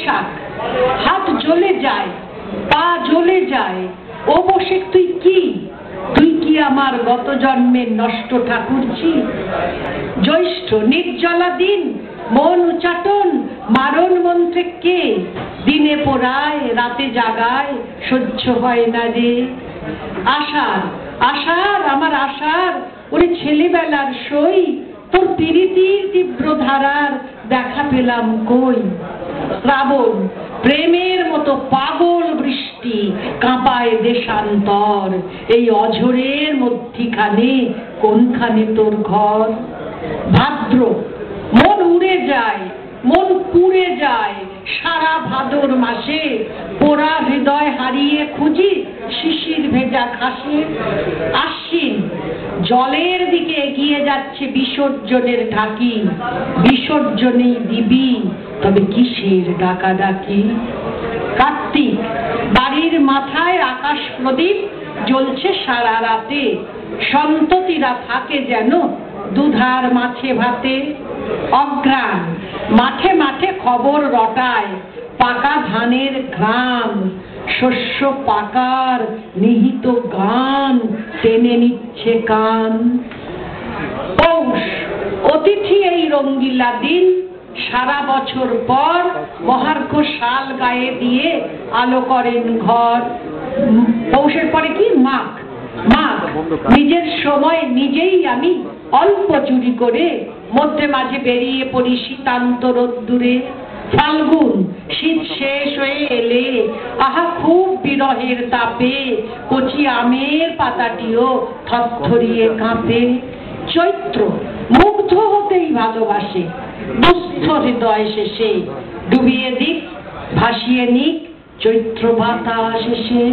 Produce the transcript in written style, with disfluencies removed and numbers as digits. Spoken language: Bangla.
বৈশাখ, হাত জ্বলে যায়, পা জ্বলে যায়। ও বসে তুই কি আমার গত জন্মের নষ্ট ঠাকুরছি? জ্যৈষ্ঠ নির্জলা দিন, মন উচাটন, মারণ মন্ত্রে কে? দিনে পোড়ায় রাতে জাগায়, সহ্য হয় না রে। আষাঢ়, আষাঢ় আমার আষাঢ়, ওরে ছেলেবেলার সই, তোর প্রীতির তীব্র ধারার দেখা পেলাম কই? শ্রাবণ, প্রেমের মতো পাগল বৃষ্টি কাঁপায় দেশান্তর, এই অঝোরের মধ্যিখানে কোনখানে তোর ঘর? ভাদ্র, মন উড়ে যায়, মন পুড়ে যায়, সারা ভাদর মাসে পোড়া হৃদয় হারিয়ে খুঁজি শিশির ভেজা ঘাসে। আশ্বিন, জলের দিকে এগিয়ে যাচ্ছে বিসর্জনের ঢাকি, বিসর্জনেই দিবি তবে কিসের ডাকাডাকি? কার্তিক, বাড়ির মাথায় আকাশ প্রদীপ জ্বলছে সারা রাতে, সন্ততিরা থাকে যেন দুধার মাছে ভাতে। অঘ্রাণ, মাঠে মাঠে খবর রটায়, পাকা ধানের ঘ্রাণ, শস্য পাকার নিহিত গান টেনে নিচ্ছে কান। পৌষ, অতিথি এই রঙ্গিলা দিন, সারা বছর পর মহার্ঘ শাল গায়ে দিয়ে আলো করেন ঘর। পৌষের পরে কি? মাঘ। মাঘ, নিজের সময় নিজেই আমি অল্প চুরি করে মধ্যে মাঝে বেরিয়ে পড়ি শীতান্ত রোদ্দুরে। ফাল্গুন, শীত শেষ হয়ে এলে আহা খুব বিরহের তাপে কচি আমের পাতাটিও থরথরিয়ে কাঁপে। চৈত্র, মুগ্ধ হতেই ভালোবাসে, দুস্থ হৃদয় শেষে ডুবিয়ে দিক ভাসিয়ে নিক চৈত্র বাতাস এসে।